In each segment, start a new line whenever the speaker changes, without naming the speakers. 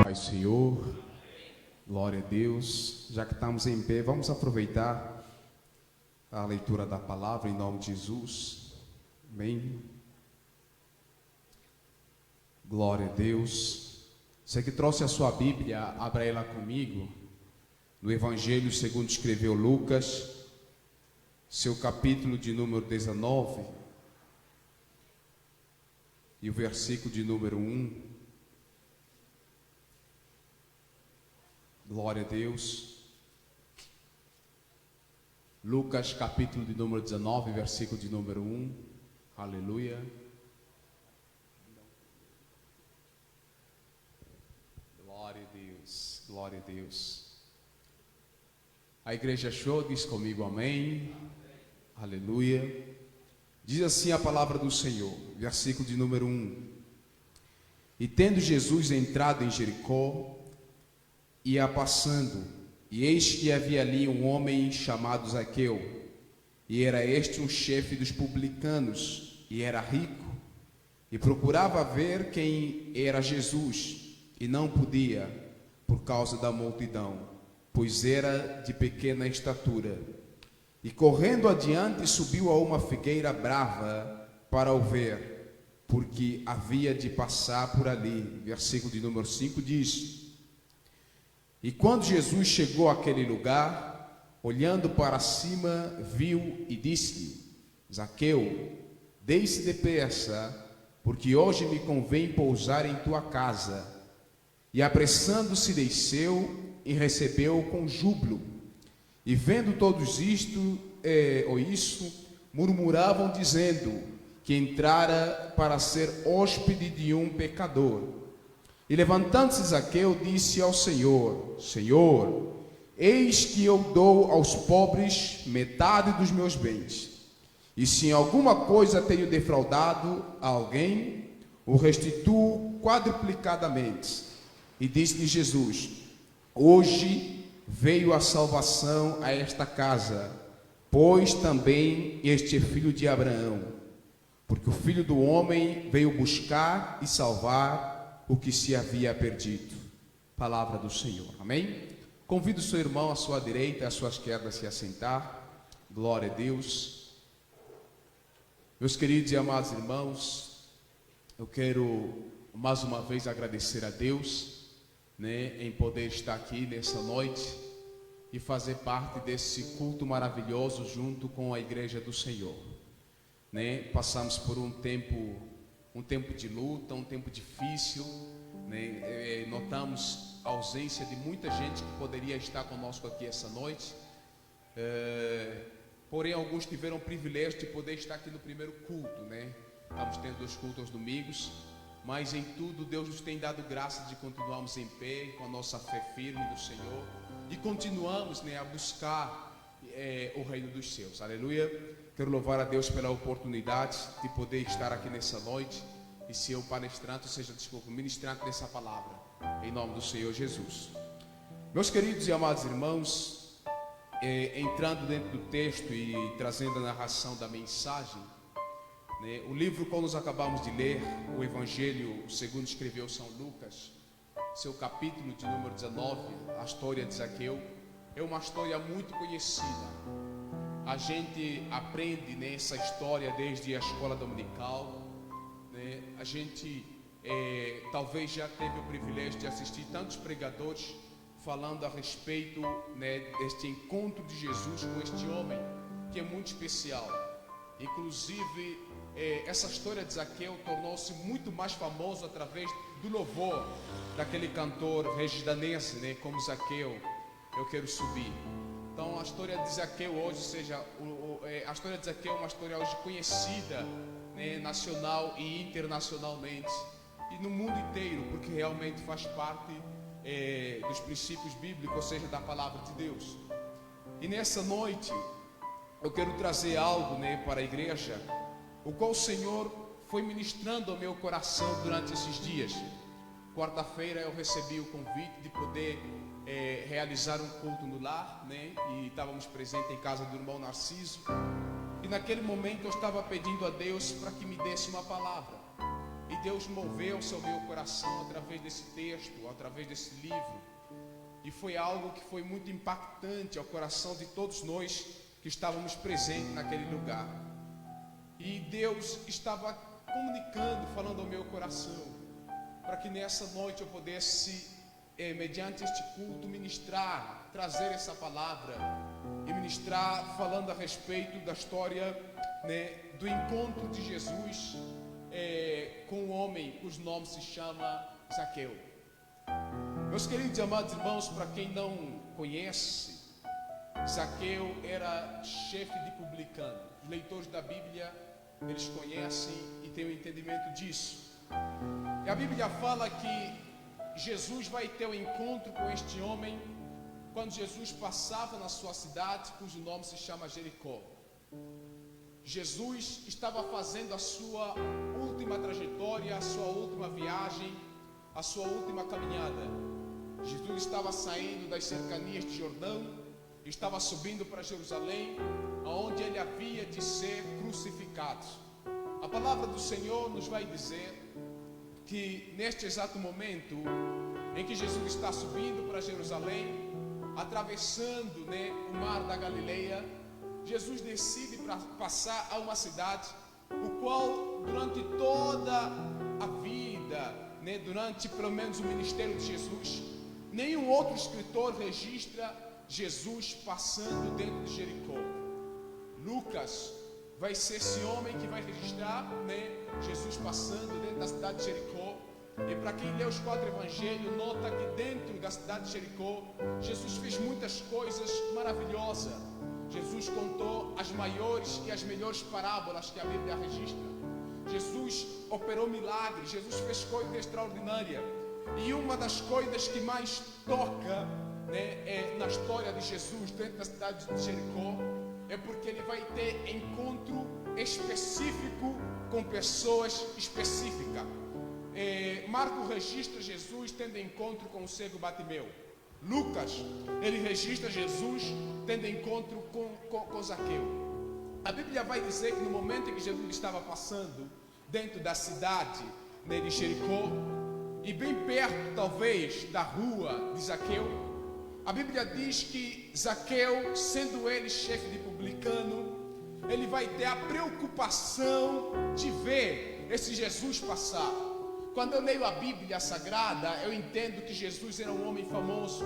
Pai, Senhor, glória a Deus. Já que estamos em pé, vamos aproveitar a leitura da palavra em nome de Jesus. Amém. Glória a Deus. Você que trouxe a sua Bíblia, abra ela comigo. No Evangelho segundo escreveu Lucas, seu capítulo de número 19 e o versículo de número 1. Glória a Deus. Lucas capítulo de número 19, versículo de número 1. Aleluia. Glória a Deus, glória a Deus. A igreja achou, diz comigo amém. Aleluia. Diz assim a palavra do Senhor, versículo de número 1. E tendo Jesus entrado em Jericó, ia passando, e eis que havia ali um homem chamado Zaqueu, e era este um chefe dos publicanos, e era rico, e procurava ver quem era Jesus, e não podia, por causa da multidão, pois era de pequena estatura. E correndo adiante, subiu a uma figueira brava para o ver, porque havia de passar por ali. Versículo de número 5 diz: E quando Jesus chegou àquele lugar, olhando para cima, viu e disse-lhe: Zaqueu, desce depressa, porque hoje me convém pousar em tua casa. E apressando-se desceu e recebeu com júbilo. E vendo todos isso, murmuravam dizendo que entrara para ser hóspede de um pecador. E levantando-se Zaqueu, disse ao Senhor: Senhor, eis que eu dou aos pobres metade dos meus bens. E se em alguma coisa tenho defraudado a alguém, o restituo quadruplicadamente. E disse-lhe Jesus: Hoje veio a salvação a esta casa, pois também este é filho de Abraão, porque o Filho do Homem veio buscar e salvar o que se havia perdido. Palavra do Senhor, amém? Convido o seu irmão à sua direita, à sua esquerda, a se assentar. Glória a Deus. Meus queridos e amados irmãos, eu quero mais uma vez agradecer a Deus, em poder estar aqui nessa noite e fazer parte desse culto maravilhoso junto com a igreja do Senhor. Passamos por um tempo de luta, um tempo difícil, notamos a ausência de muita gente que poderia estar conosco aqui essa noite, porém alguns tiveram o privilégio de poder estar aqui no primeiro culto, Estamos tendo 2 cultos aos domingos, mas em tudo Deus nos tem dado graça de continuarmos em pé, com a nossa fé firme do Senhor, e continuamos a buscar o reino dos céus. Aleluia. Quero louvar a Deus pela oportunidade de poder estar aqui nessa noite e ser o palestrante, ministrante dessa palavra, em nome do Senhor Jesus. Meus queridos e amados irmãos, entrando dentro do texto e trazendo a narração da mensagem, o livro que nós acabamos de ler, o Evangelho segundo escreveu São Lucas, seu capítulo de número 19, a história de Zaqueu, é uma história muito conhecida. A gente aprende nessa história desde a escola dominical, A gente talvez já teve o privilégio de assistir tantos pregadores falando a respeito deste encontro de Jesus com este homem, que é muito especial. Inclusive, essa história de Zaqueu tornou-se muito mais famosa através do louvor daquele cantor regidanense, como Zaqueu, eu quero subir. Então a história de Zaqueu hoje, a história de Zaqueu é uma história hoje conhecida, nacional e internacionalmente, e no mundo inteiro, porque realmente faz parte dos princípios bíblicos, ou seja, da palavra de Deus. E nessa noite eu quero trazer algo para a igreja, o qual o Senhor foi ministrando ao meu coração durante esses dias. Quarta-feira eu recebi o convite de poder realizar um culto no lar, e estávamos presentes em casa do irmão Narciso, e naquele momento eu estava pedindo a Deus para que me desse uma palavra. Deus moveu-se ao meu coração através desse texto, através desse livro. E foi algo que foi muito impactante ao coração de todos nós que estávamos presentes naquele lugar. E Deus estava comunicando, falando ao meu coração, para que nessa noite eu pudesse, mediante este culto, ministrar, trazer essa palavra e ministrar falando a respeito da história, né, do encontro de Jesus com um homem cujo nome se chama Zaqueu. Meus queridos e amados irmãos, para quem não conhece, Zaqueu era chefe de publicano. Os leitores da Bíblia, eles conhecem e têm o entendimento disso. E a Bíblia fala que Jesus vai ter um encontro com este homem quando Jesus passava na sua cidade, cujo nome se chama Jericó. Jesus estava fazendo a sua última trajetória, a sua última viagem, a sua última caminhada. Jesus estava saindo das cercanias de Jordão, estava subindo para Jerusalém, aonde ele havia de ser crucificado. A palavra do Senhor nos vai dizer que neste exato momento em que Jesus está subindo para Jerusalém, atravessando, o mar da Galileia, Jesus decide passar a uma cidade, o qual durante toda a vida, durante pelo menos o ministério de Jesus, nenhum outro escritor registra Jesus passando dentro de Jericó. Lucas vai ser esse homem que vai registrar, Jesus passando dentro da cidade de Jericó. E para quem lê os 4 evangelhos, nota que dentro da cidade de Jericó, Jesus fez muitas coisas maravilhosas. Jesus contou as maiores e as melhores parábolas que a Bíblia registra. Jesus operou milagres, Jesus fez coisas extraordinárias. E uma das coisas que mais toca, na história de Jesus dentro da cidade de Jericó, é porque ele vai ter encontro específico com pessoas específicas. Marcos registra Jesus tendo encontro com o cego Bartimeu. Lucas, ele registra Jesus tendo encontro com Zaqueu. A Bíblia vai dizer que no momento em que Jesus estava passando dentro da cidade, de Jericó, e bem perto talvez da rua de Zaqueu, a Bíblia diz que Zaqueu, sendo ele chefe de publicano, ele vai ter a preocupação de ver esse Jesus passar. Quando eu leio a Bíblia Sagrada, eu entendo que Jesus era um homem famoso.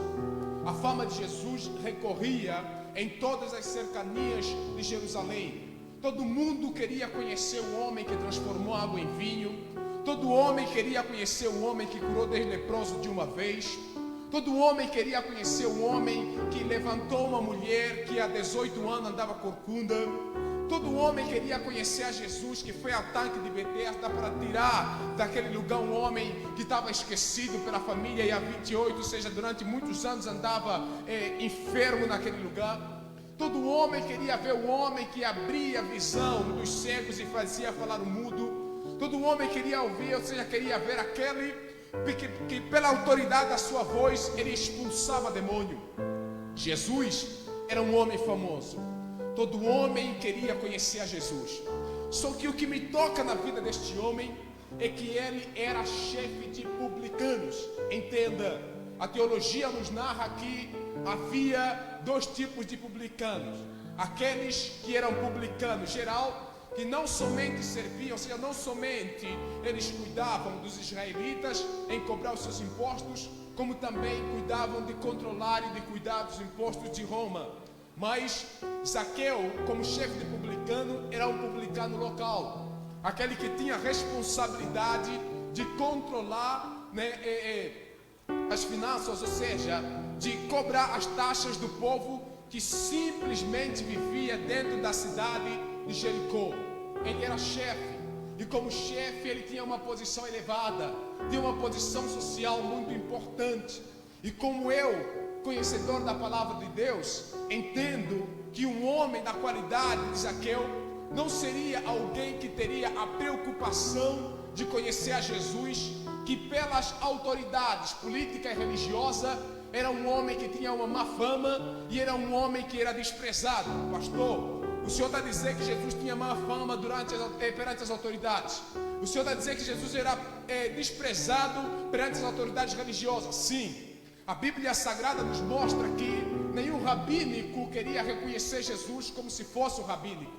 A fama de Jesus recorria em todas as cercanias de Jerusalém. Todo mundo queria conhecer o homem que transformou água em vinho. Todo homem queria conhecer o homem que curou 10 leprosos de uma vez. Todo homem queria conhecer o homem que levantou uma mulher que há 18 anos andava corcunda. Todo homem queria conhecer a Jesus, que foi ao tanque de Betesda para tirar daquele lugar um homem que estava esquecido pela família e há 28, ou seja, durante muitos anos andava enfermo naquele lugar. Todo homem queria ver o homem que abria a visão dos cegos e fazia falar o mudo. Todo homem queria ouvir, ou seja, queria ver aquele que pela autoridade da sua voz ele expulsava demônio. Jesus era um homem famoso. Todo homem queria conhecer a Jesus. Só que o que me toca na vida deste homem é que ele era chefe de publicanos. Entenda, a teologia nos narra que havia 2 tipos de publicanos. Aqueles que eram publicanos geral, que não somente serviam, ou seja, não somente eles cuidavam dos israelitas em cobrar os seus impostos, como também cuidavam de controlar e de cuidar dos impostos de Roma. Mas Zaqueu, como chefe de publicano, era um publicano local, aquele que tinha a responsabilidade de controlar, as finanças, ou seja, de cobrar as taxas do povo que simplesmente vivia dentro da cidade de Jericó. Ele era chefe, e como chefe ele tinha uma posição elevada, tinha uma posição social muito importante. E como eu, conhecedor da palavra de Deus, entendo que um homem da qualidade de Zaqueu não seria alguém que teria a preocupação de conhecer a Jesus, que pelas autoridades política e religiosa era um homem que tinha uma má fama e era um homem que era desprezado. Pastor, o senhor está dizendo que Jesus tinha má fama perante as autoridades, O Senhor está dizendo que Jesus era desprezado perante as autoridades religiosas. Sim. A Bíblia Sagrada nos mostra que nenhum rabínico queria reconhecer Jesus como se fosse um rabínico,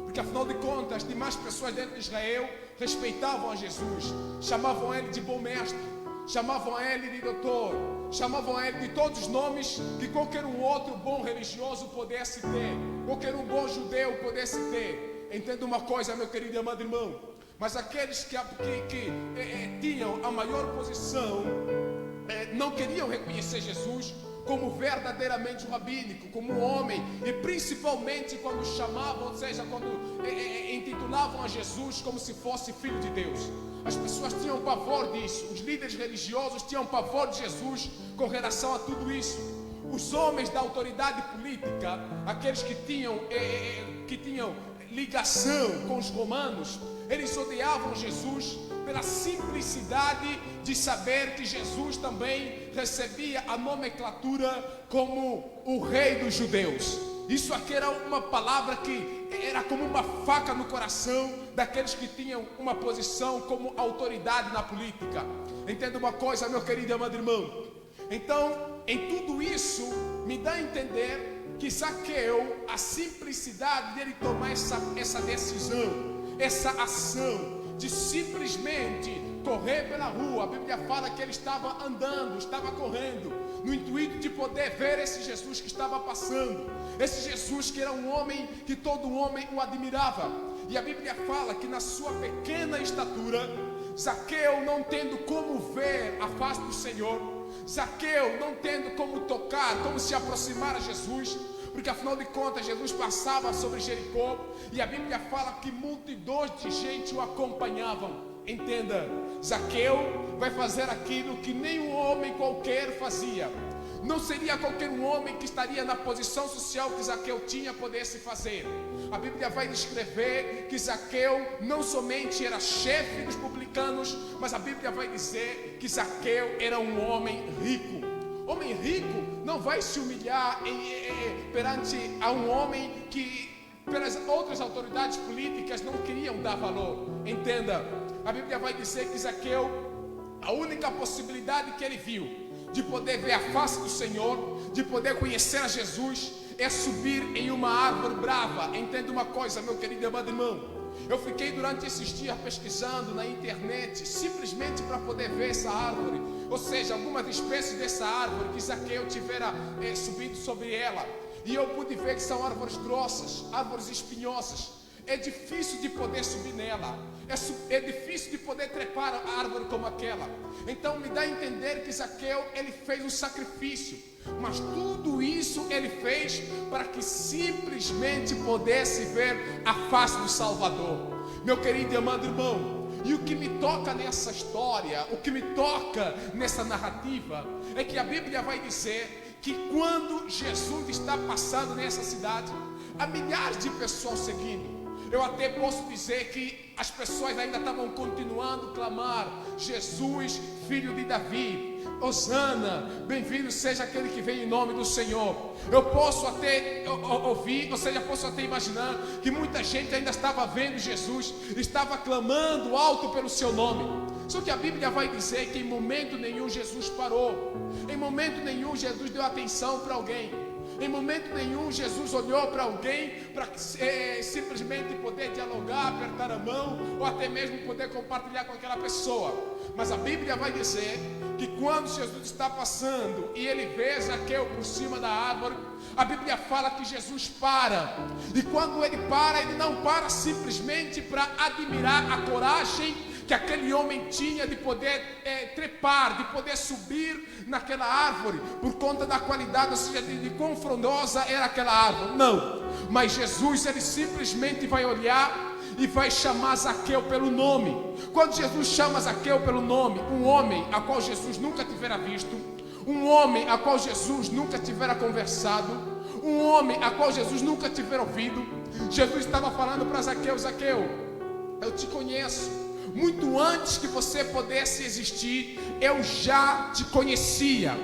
porque afinal de contas, as demais pessoas dentro de Israel respeitavam a Jesus, chamavam ele de bom mestre, chamavam ele de doutor, chamavam ele de todos os nomes que qualquer um outro bom religioso pudesse ter, qualquer um bom judeu pudesse ter. Entenda uma coisa, meu querido e amado irmão, mas aqueles que tinham a maior posição não queriam reconhecer Jesus como verdadeiramente um rabínico, como um homem, e principalmente quando chamavam, ou seja, quando intitulavam a Jesus como se fosse filho de Deus. As pessoas tinham pavor disso, os líderes religiosos tinham pavor de Jesus com relação a tudo isso. Os homens da autoridade política, aqueles que tinham ligação com os romanos, eles odiavam Jesus pela simplicidade de saber que Jesus também recebia a nomenclatura como o rei dos judeus. Isso aqui era uma palavra que era como uma faca no coração daqueles que tinham uma posição como autoridade na política. Entenda uma coisa, meu querido e amado irmão. Então, em tudo isso, me dá a entender que Zaqueu, a simplicidade dele tomar essa decisão, essa ação de simplesmente correr pela rua. A Bíblia fala que ele estava andando, estava correndo, no intuito de poder ver esse Jesus que estava passando, esse Jesus que era um homem que todo homem o admirava. E a Bíblia fala que na sua pequena estatura, Zaqueu, não tendo como ver a face do Senhor, Zaqueu não tendo como tocar, como se aproximar a Jesus, porque afinal de contas Jesus passava sobre Jericó, e a Bíblia fala que multidões de gente o acompanhavam. Entenda, Zaqueu vai fazer aquilo que nenhum homem qualquer fazia. Não seria qualquer um homem que estaria na posição social que Zaqueu tinha pudesse fazer. A Bíblia vai descrever que Zaqueu não somente era chefe dos publicanos, mas a Bíblia vai dizer que Zaqueu era um homem rico. Homem rico não vai se humilhar perante a um homem que pelas outras autoridades políticas não queriam dar valor. Entenda, a Bíblia vai dizer que Zaqueu, a única possibilidade que ele viu de poder ver a face do Senhor, de poder conhecer a Jesus, é subir em uma árvore brava. Entenda uma coisa, meu querido e amado irmão. Eu fiquei durante esses dias pesquisando na internet, simplesmente para poder ver essa árvore, ou seja, algumas espécies dessa árvore que Zaqueu tivera subido sobre ela. E eu pude ver que são árvores grossas, árvores espinhosas. É difícil de poder subir nela, é difícil de poder trepar a árvore como aquela. Então me dá a entender que Zaqueu, ele fez um sacrifício, mas tudo isso ele fez para que simplesmente pudesse ver a face do Salvador. Meu querido e amado irmão, e o que me toca nessa história, o que me toca nessa narrativa, é que a Bíblia vai dizer que quando Jesus está passando nessa cidade, há milhares de pessoas seguindo. Eu até posso dizer que as pessoas ainda estavam continuando a clamar: Jesus, filho de Davi, Hosana, bem-vindo seja aquele que vem em nome do Senhor. Eu posso até ouvir, ou seja, posso até imaginar que muita gente ainda estava vendo Jesus, estava clamando alto pelo seu nome. Só que a Bíblia vai dizer que em momento nenhum Jesus parou, em momento nenhum Jesus deu atenção para alguém. Em momento nenhum Jesus olhou para alguém para simplesmente poder dialogar, apertar a mão ou até mesmo poder compartilhar com aquela pessoa. Mas a Bíblia vai dizer que quando Jesus está passando e ele vê Zaqueu por cima da árvore, a Bíblia fala que Jesus para. E quando ele para, ele não para simplesmente para admirar a coragem que aquele homem tinha de poder trepar, de poder subir naquela árvore, por conta da qualidade, ou seja, de quão frondosa era aquela árvore. Não, mas Jesus, ele simplesmente vai olhar e vai chamar Zaqueu pelo nome. Quando Jesus chama Zaqueu pelo nome, um homem a qual Jesus nunca tivera visto, um homem a qual Jesus nunca tivera conversado, um homem a qual Jesus nunca tivera ouvido, Jesus estava falando para Zaqueu: Zaqueu, eu te conheço. Muito antes que você pudesse existir, eu já te conhecia.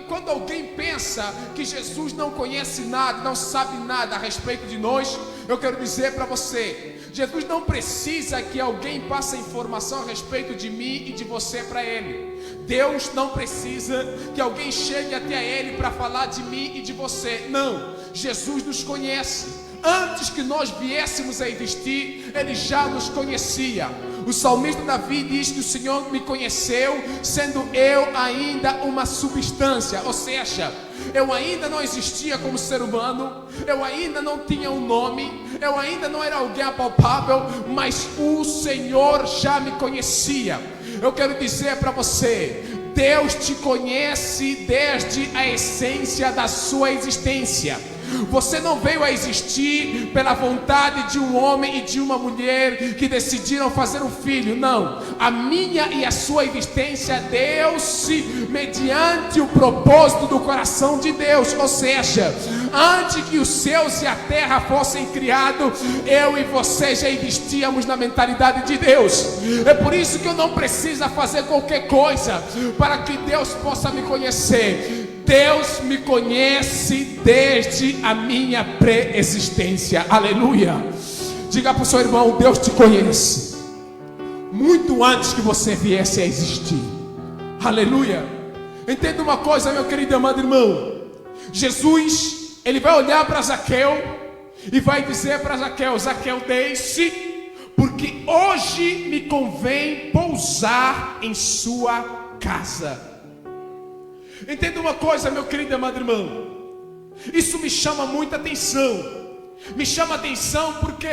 Quando alguém pensa que Jesus não conhece nada, não sabe nada a respeito de nós, eu quero dizer para você, Jesus não precisa que alguém passe informação a respeito de mim e de você para Ele. Deus não precisa que alguém chegue até Ele para falar de mim e de você. Não, Jesus nos conhece. Antes que nós viéssemos a existir, Ele já nos conhecia. O salmista Davi diz que o Senhor me conheceu, sendo eu ainda uma substância. Ou seja, eu ainda não existia como ser humano, eu ainda não tinha um nome, eu ainda não era alguém apalpável, mas o Senhor já me conhecia. Eu quero dizer para você, Deus te conhece desde a essência da sua existência. Você não veio a existir pela vontade de um homem e de uma mulher que decidiram fazer um filho. Não, a minha e a sua existência deu-se mediante o propósito do coração de Deus. Ou seja, antes que os céus e a terra fossem criados, eu e você já existíamos na mentalidade de Deus. É por isso que eu não preciso fazer qualquer coisa para que Deus possa me conhecer. Deus me conhece desde a minha pré-existência. Aleluia. Diga para o seu irmão: Deus te conhece muito antes que você viesse a existir. Aleluia. Entenda uma coisa, meu querido e amado irmão. Jesus, ele vai olhar para Zaqueu e vai dizer para Zaqueu: Zaqueu, desce, porque hoje me convém pousar em sua casa. Entenda uma coisa, meu querido e amado irmão. Isso me chama muita atenção. Me chama atenção porque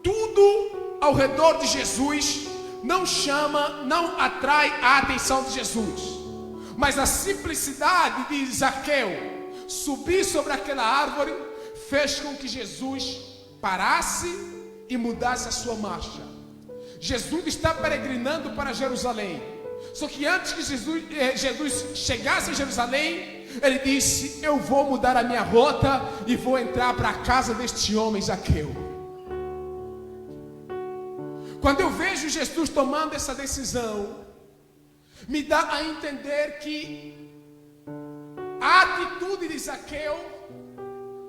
tudo ao redor de Jesus não atrai a atenção de Jesus. Mas a simplicidade de Zaqueu subir sobre aquela árvore fez com que Jesus parasse e mudasse a sua marcha. Jesus está peregrinando para Jerusalém. Só que antes que Jesus chegasse em Jerusalém, ele disse: eu vou mudar a minha rota e vou entrar para a casa deste homem Zaqueu. Quando eu vejo Jesus tomando essa decisão, me dá a entender que a atitude de Zaqueu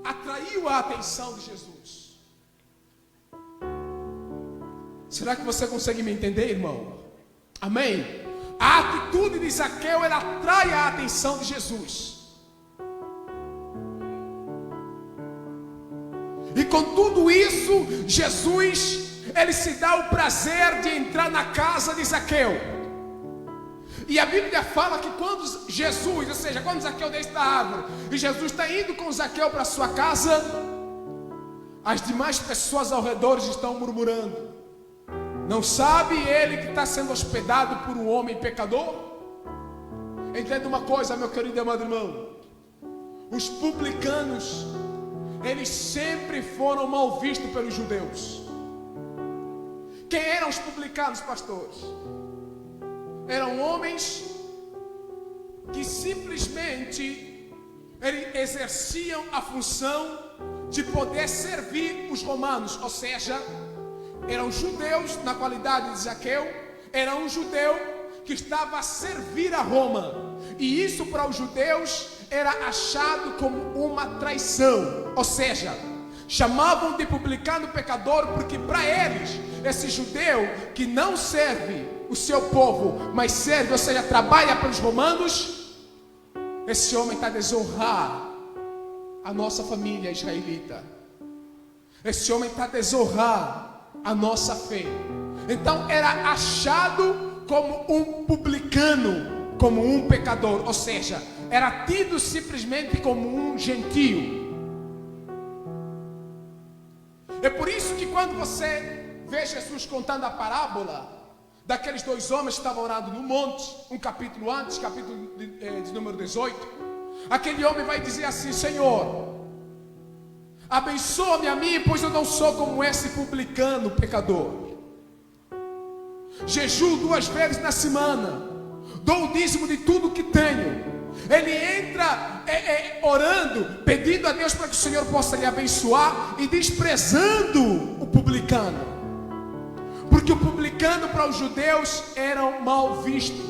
atraiu a atenção de Jesus. Será que você consegue me entender, irmão? Amém? A atitude de Zaqueu, ela atrai a atenção de Jesus. E com tudo isso, Jesus, ele se dá o prazer de entrar na casa de Zaqueu. E a Bíblia fala que quando Jesus, ou seja, quando Zaqueu desce da árvore e Jesus está indo com Zaqueu para sua casa, as demais pessoas ao redor estão murmurando. Não sabe ele que está sendo hospedado por um homem pecador? Entenda uma coisa, meu querido e amado irmão. Os publicanos, eles sempre foram mal vistos pelos judeus. Quem eram os publicanos, pastores? Eram homens que simplesmente exerciam a função de poder servir os romanos. Ou seja, eram judeus na qualidade de Zaqueu, era um judeu que estava a servir a Roma. E isso para os judeus era achado como uma traição. Ou seja, chamavam de publicano pecador, porque para eles, esse judeu que não serve o seu povo, mas serve, ou seja, trabalha para os romanos, esse homem está a desonrar a nossa família israelita. Esse homem está a desonrar a nossa fé. Então era achado como um publicano, como um pecador. Ou seja, era tido simplesmente como um gentio. É por isso que quando você vê Jesus contando a parábola daqueles dois homens que estavam orando no monte, um capítulo antes, capítulo de número 18, aquele homem vai dizer assim: Senhor, abençoa-me a mim, pois eu não sou como esse publicano pecador. Jejuo 2 vezes na semana, dou o dízimo de tudo que tenho. Ele entra orando, pedindo a Deus para que o Senhor possa lhe abençoar e desprezando o publicano, porque o publicano para os judeus era mal visto.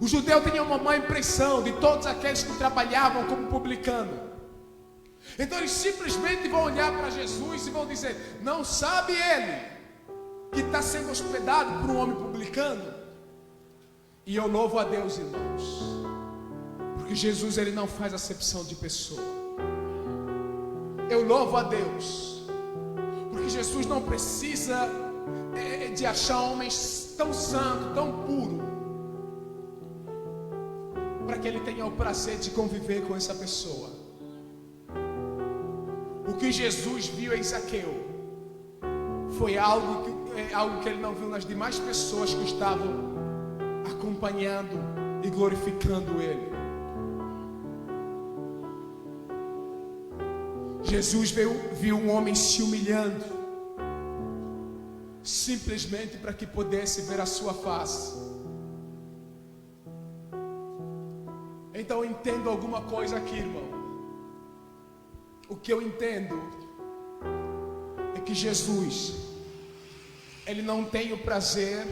O judeu tinha uma má impressão de todos aqueles que trabalhavam como publicano. Então eles simplesmente vão olhar para Jesus e vão dizer: não sabe ele que está sendo hospedado por um homem publicano? E eu louvo a Deus, irmãos, porque Jesus, ele não faz acepção de pessoa. Eu louvo a Deus, porque Jesus não precisa de achar homens tão santos, tão puros, para que ele tenha o prazer de conviver com essa pessoa. O que Jesus viu em Zaqueu foi algo que ele não viu nas demais pessoas que estavam acompanhando e glorificando ele. Jesus viu um homem se humilhando, simplesmente para que pudesse ver a sua face. Então eu entendo alguma coisa aqui, irmão. O que eu entendo é que Jesus, ele não tem o prazer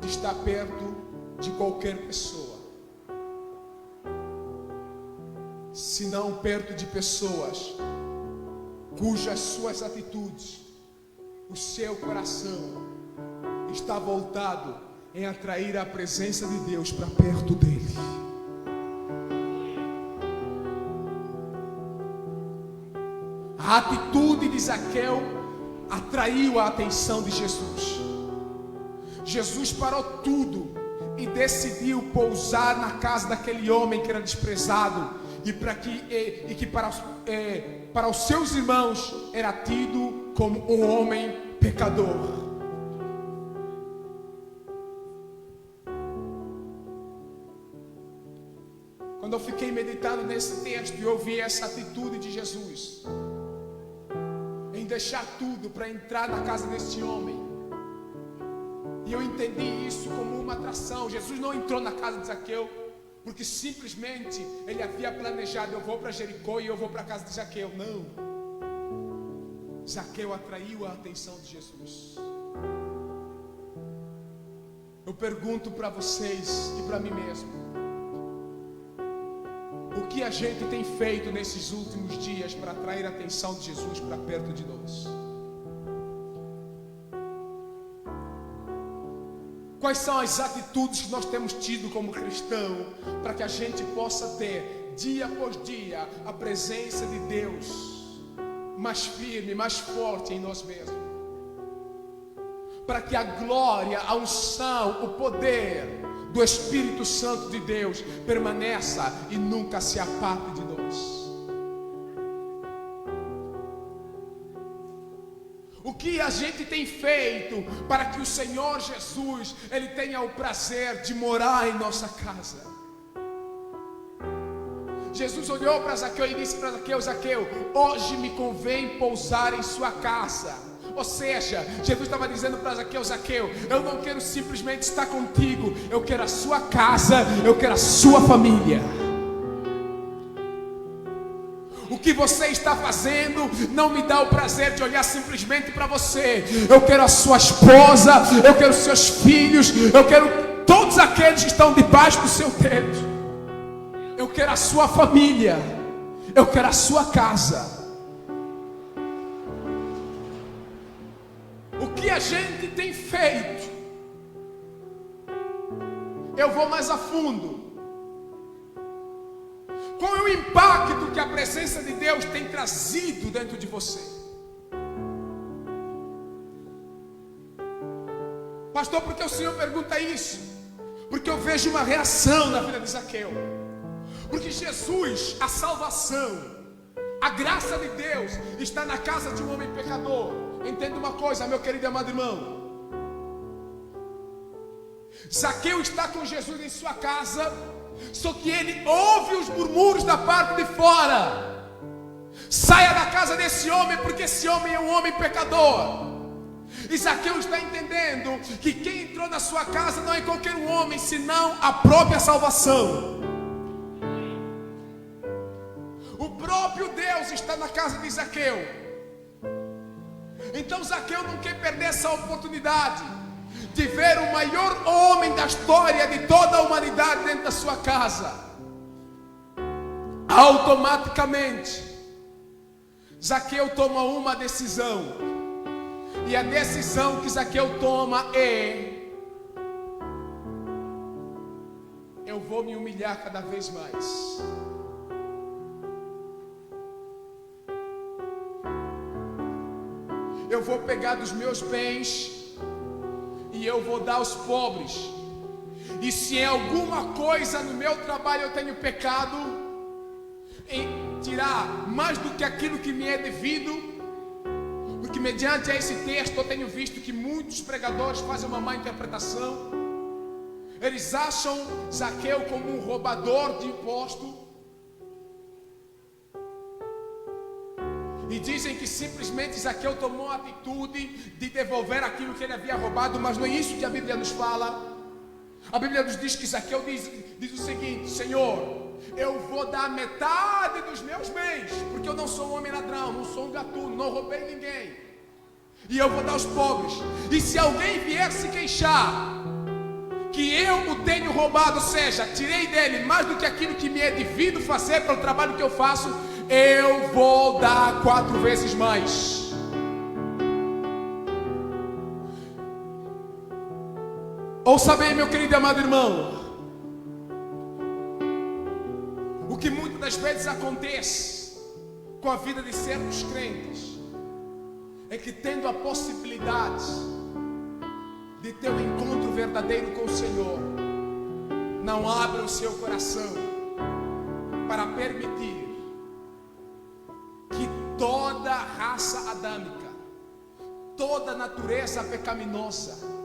de estar perto de qualquer pessoa, senão perto de pessoas cujas suas atitudes, o seu coração está voltado em atrair a presença de Deus para perto dele. A atitude de Zaqueu atraiu a atenção de Jesus. Jesus parou tudo e decidiu pousar na casa daquele homem que era desprezado e que para os seus irmãos era tido como um homem pecador. Quando eu fiquei meditando nesse texto e ouvi essa atitude de Jesus em deixar tudo para entrar na casa desse homem, e eu entendi isso como uma atração. Jesus não entrou na casa de Zaqueu porque simplesmente ele havia planejado: eu vou para Jericó e eu vou para a casa de Zaqueu. Não. Zaqueu atraiu a atenção de Jesus. Eu pergunto para vocês e para mim mesmo: o que a gente tem feito nesses últimos dias para atrair a atenção de Jesus para perto de nós? Quais são as atitudes que nós temos tido como cristão para que a gente possa ter dia após dia a presença de Deus mais firme, mais forte em nós mesmos? Para que a glória, a unção, o poder do Espírito Santo de Deus permaneça e nunca se aparte de nós. O que a gente tem feito para que o Senhor Jesus, ele tenha o prazer de morar em nossa casa? Jesus olhou para Zaqueu e disse para Zaqueu: Zaqueu, hoje me convém pousar em sua casa. Ou seja, Jesus estava dizendo para Zaqueu: Zaqueu, eu não quero simplesmente estar contigo, eu quero a sua casa, eu quero a sua família. O que você está fazendo não me dá o prazer de olhar simplesmente para você. Eu quero a sua esposa, eu quero os seus filhos, eu quero todos aqueles que estão debaixo do seu teto. Eu quero a sua família, eu quero a sua casa. O que a gente tem feito? Eu vou mais a fundo. Qual é o impacto que a presença de Deus tem trazido dentro de você? Pastor, por que o Senhor pergunta isso? Porque eu vejo uma reação na vida de Zaqueu. Porque Jesus, a salvação, a graça de Deus está na casa de um homem pecador. Entenda uma coisa, meu querido e amado irmão. Zaqueu está com Jesus em sua casa, só que ele ouve os murmúrios da parte de fora. Saia da casa desse homem, porque esse homem é um homem pecador. E Zaqueu está entendendo que quem entrou na sua casa não é qualquer um homem, senão a própria salvação. O próprio Deus está na casa de Zaqueu. Então Zaqueu não quer perder essa oportunidade de ver o maior homem da história de toda a humanidade dentro da sua casa. Automaticamente Zaqueu toma uma decisão. E a decisão que Zaqueu toma é: eu vou me humilhar cada vez mais. Eu vou pegar dos meus bens e eu vou dar aos pobres. E se em alguma coisa no meu trabalho eu tenho pecado, em tirar mais do que aquilo que me é devido, porque mediante esse texto eu tenho visto que muitos pregadores fazem uma má interpretação. Eles acham Zaqueu como um roubador de imposto e dizem que simplesmente Zaqueu tomou a atitude de devolver aquilo que ele havia roubado, mas não é isso que a Bíblia nos fala. A Bíblia nos diz que Zaqueu diz o seguinte: Senhor, eu vou dar metade dos meus bens, porque eu não sou um homem ladrão, não sou um gatuno, não roubei ninguém, e eu vou dar aos pobres. E se alguém vier se queixar que eu o tenho roubado, ou seja, tirei dele mais do que aquilo que me é devido fazer pelo trabalho que eu faço, eu vou dar 4 vezes mais. Ouça bem, meu querido e amado irmão, o que muitas das vezes acontece com a vida de certos crentes é que, tendo a possibilidade de ter um encontro verdadeiro com o Senhor, não abrem o seu coração para permitir que toda raça adâmica, toda natureza pecaminosa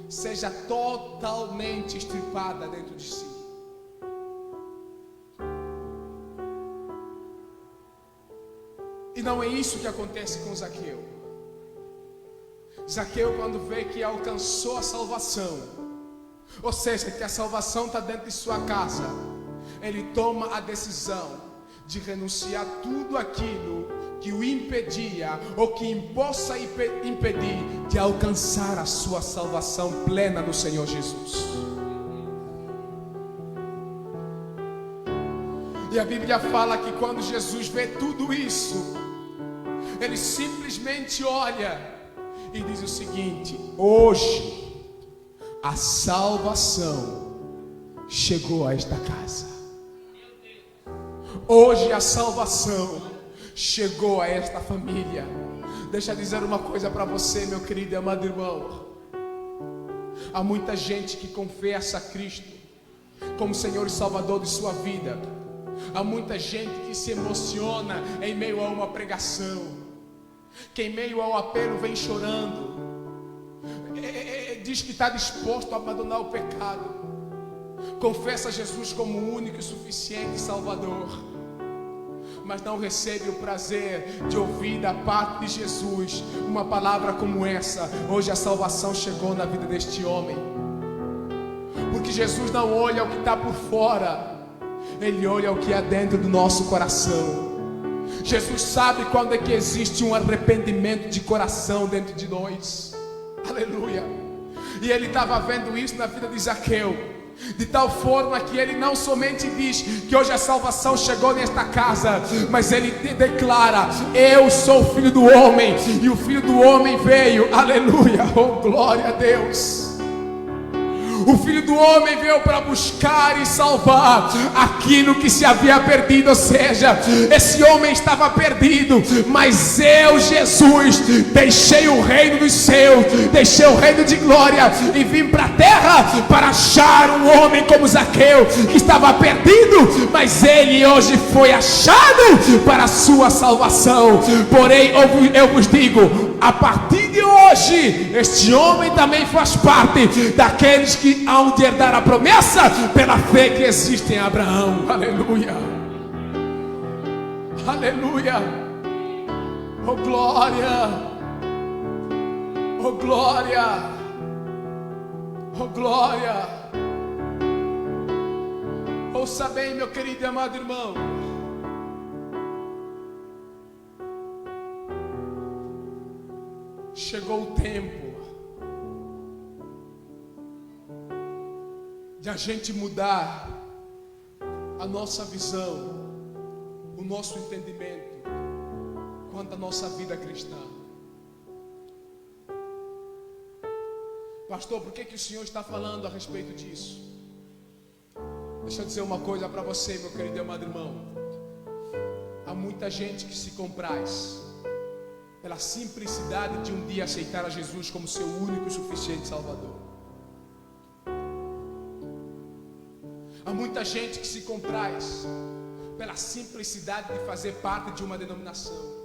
seja totalmente extirpada dentro de si. E não é isso que acontece com Zaqueu. Zaqueu, quando vê que alcançou a salvação, ou seja, que a salvação está dentro de sua casa, ele toma a decisão de renunciar tudo aquilo que o impedia ou que possa impedir de alcançar a sua salvação plena no Senhor Jesus. E a Bíblia fala que quando Jesus vê tudo isso, ele simplesmente olha e diz o seguinte: hoje a salvação chegou a esta casa. Hoje a salvação chegou a esta família. Deixa eu dizer uma coisa para você, meu querido e amado irmão. Há muita gente que confessa a Cristo como Senhor e Salvador de sua vida. Há muita gente que se emociona em meio a uma pregação, que em meio ao apelo vem chorando, diz que está disposto a abandonar o pecado, confessa Jesus como o único e suficiente Salvador, mas não recebe o prazer de ouvir da parte de Jesus uma palavra como essa: hoje a salvação chegou na vida deste homem. Porque Jesus não olha o que está por fora, Ele olha o que há dentro do nosso coração. Jesus sabe quando é que existe um arrependimento de coração dentro de nós. Aleluia. E Ele estava vendo isso na vida de Zaqueu, de tal forma que ele não somente diz que hoje a salvação chegou nesta casa, mas ele declara: eu sou o Filho do Homem, e o Filho do Homem veio. Aleluia, oh glória a Deus. O Filho do Homem veio para buscar e salvar aquilo que se havia perdido. Ou seja, esse homem estava perdido, mas eu, Jesus, deixei o reino dos céus, deixei o reino de glória e vim para a terra para achar um homem como Zaqueu, que estava perdido, mas ele hoje foi achado para a sua salvação. Porém, eu vos digo, a partir de hoje, este homem também faz parte daqueles que hão de herdar a promessa pela fé que existe em Abraão. Aleluia, aleluia, oh glória, oh glória, oh glória. Ouça bem, meu querido e amado irmão, chegou o tempo de a gente mudar a nossa visão, o nosso entendimento com quanto a nossa vida cristã. Pastor, por que o Senhor está falando a respeito disso? Deixa eu dizer uma coisa para você, meu querido e amado irmão. Há muita gente que se compraz pela simplicidade de um dia aceitar a Jesus como seu único e suficiente Salvador. Há muita gente que se compraz pela simplicidade de fazer parte de uma denominação,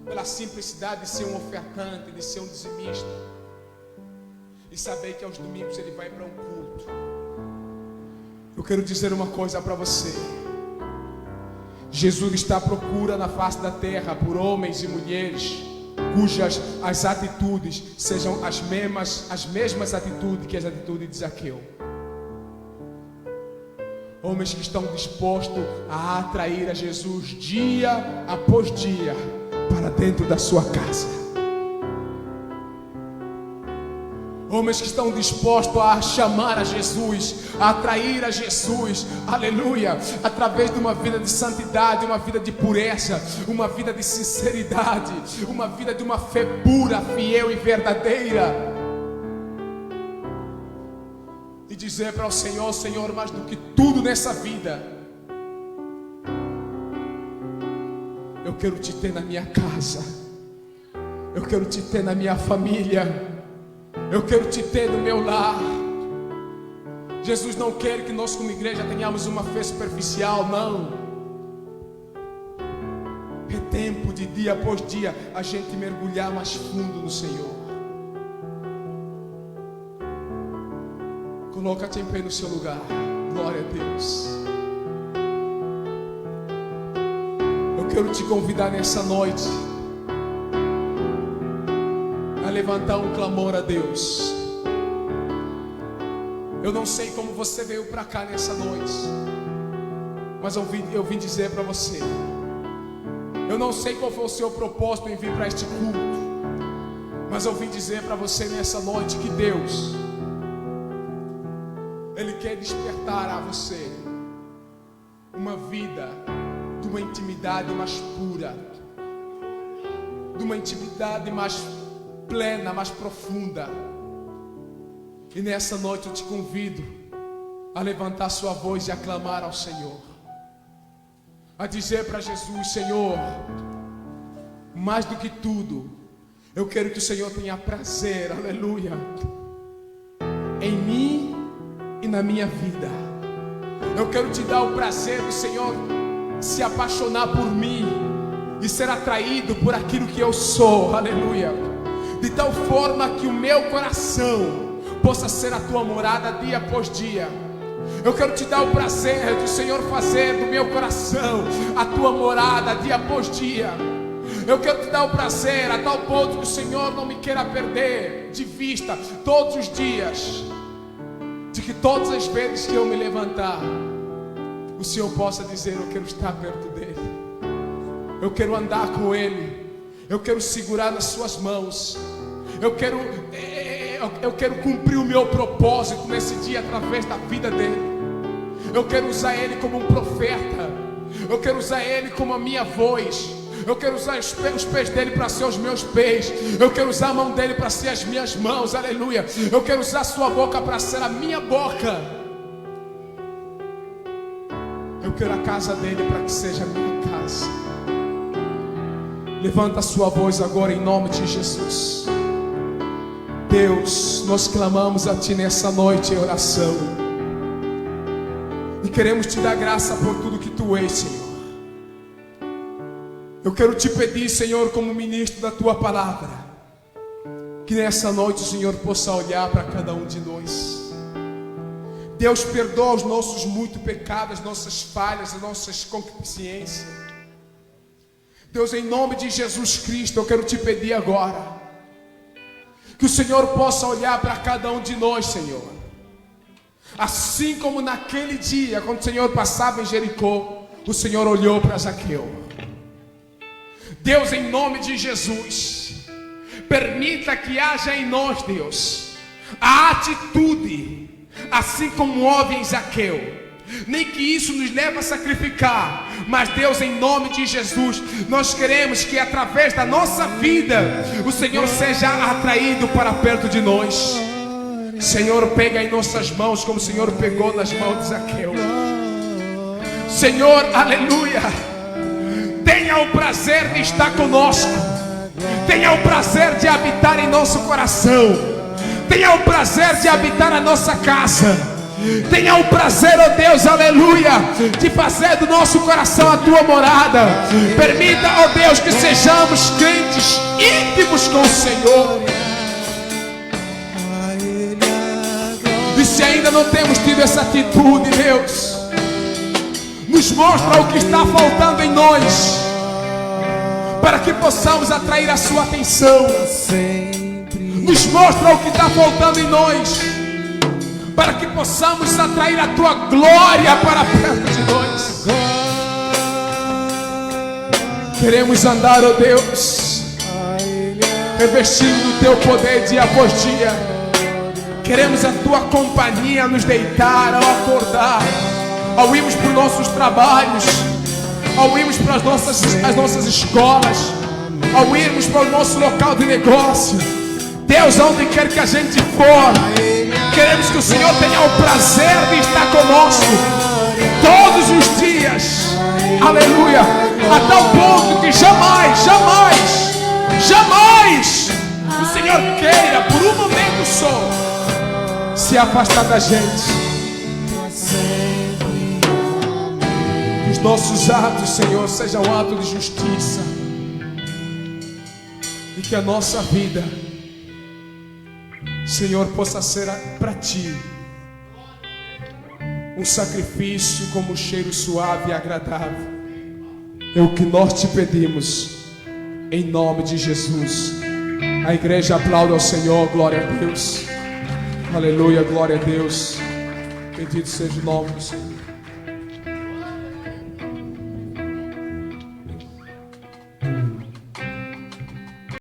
pela simplicidade de ser um ofertante, de ser um dizimista, e saber que aos domingos ele vai para um culto. Eu quero dizer uma coisa para você. Jesus está à procura na face da terra por homens e mulheres cujas as atitudes sejam as mesmas atitudes que as atitudes de Zaqueu. Homens que estão dispostos a atrair a Jesus dia após dia para dentro da sua casa. Homens que estão dispostos a chamar a Jesus, a atrair a Jesus, aleluia, através de uma vida de santidade, uma vida de pureza, uma vida de sinceridade, uma vida de uma fé pura, fiel e verdadeira. E dizer para o Senhor: Senhor, mais do que tudo nessa vida, eu quero te ter na minha casa, eu quero te ter na minha família, eu quero te ter no meu lar. Jesus não quer que nós como igreja tenhamos uma fé superficial, não. É tempo de dia após dia a gente mergulhar mais fundo no Senhor. Coloca-te em pé no seu lugar. Glória a Deus. Eu quero te convidar nessa noite a levantar um clamor a Deus. Eu não sei como você veio para cá nessa noite, mas eu vim dizer para você. Eu não sei qual foi o seu propósito em vir para este culto, mas eu vim dizer para você nessa noite que Deus, Ele quer despertar a você uma vida de uma intimidade mais pura, de uma intimidade mais plena, mais profunda. E nessa noite eu te convido a levantar sua voz e a clamar ao Senhor, a dizer para Jesus: Senhor, mais do que tudo, eu quero que o Senhor tenha prazer, aleluia, em mim e na minha vida. Eu quero te dar o prazer do Senhor se apaixonar por mim e ser atraído por aquilo que eu sou, aleluia, de tal forma que o meu coração possa ser a tua morada dia após dia. Eu quero te dar o prazer do Senhor fazer do meu coração a tua morada dia após dia. Eu quero te dar o prazer a tal ponto que o Senhor não me queira perder de vista todos os dias, de que todas as vezes que eu me levantar, o Senhor possa dizer: eu quero estar perto dele, eu quero andar com ele, eu quero segurar nas suas mãos, eu quero cumprir o meu propósito nesse dia através da vida dele. Eu quero usar ele como um profeta, eu quero usar ele como a minha voz, eu quero usar os pés dele para ser os meus pés, eu quero usar a mão dele para ser as minhas mãos, aleluia. Eu quero usar a sua boca para ser a minha boca. Eu quero a casa dele para que seja a minha casa. Levanta a sua voz agora em nome de Jesus. Deus, nós clamamos a Ti nessa noite em oração, e queremos Te dar graça por tudo que Tu és, Senhor. Eu quero Te pedir, Senhor, como ministro da Tua palavra, que nessa noite o Senhor possa olhar para cada um de nós. Deus, perdoa os nossos muitos pecados, as nossas falhas, as nossas concupiscências. Deus, em nome de Jesus Cristo, eu quero Te pedir agora que o Senhor possa olhar para cada um de nós, Senhor, assim como naquele dia, quando o Senhor passava em Jericó, o Senhor olhou para Zaqueu. Deus, em nome de Jesus, permita que haja em nós, Deus, a atitude, assim como houve em Zaqueu, nem que isso nos leve a sacrificar. Mas Deus, em nome de Jesus, nós queremos que através da nossa vida o Senhor seja atraído para perto de nós. Senhor, pega em nossas mãos como o Senhor pegou nas mãos de Zaqueu. Senhor, aleluia, tenha o prazer de estar conosco, tenha o prazer de habitar em nosso coração, tenha o prazer de habitar na nossa casa, tenha o prazer, ó Deus, aleluia, de fazer do nosso coração a tua morada. Permita, ó Deus, que sejamos crentes íntimos com o Senhor. E se ainda não temos tido essa atitude, Deus, nos mostra o que está faltando em nós, para que possamos atrair a sua atenção. Nos mostra o que está faltando em nós, para que possamos atrair a tua glória para perto de nós. Queremos andar, ó Deus, revestido do teu poder dia após dia. Queremos a tua companhia a nos deitar, ao acordar, ao irmos para os nossos trabalhos, ao irmos para as nossas escolas, ao irmos para o nosso local de negócio. Deus, onde quer que a gente for, queremos que o Senhor tenha o prazer de estar conosco todos os dias, aleluia, a tal ponto que jamais o Senhor queira, por um momento só, se afastar da gente. Que os nossos atos, Senhor, sejam atos de justiça, e que a nossa vida, Senhor, possa ser para Ti um sacrifício como um cheiro suave e agradável. É o que nós te pedimos, em nome de Jesus. A igreja aplauda ao Senhor. Glória a Deus. Aleluia, glória a Deus. Bendito seja o nome do Senhor.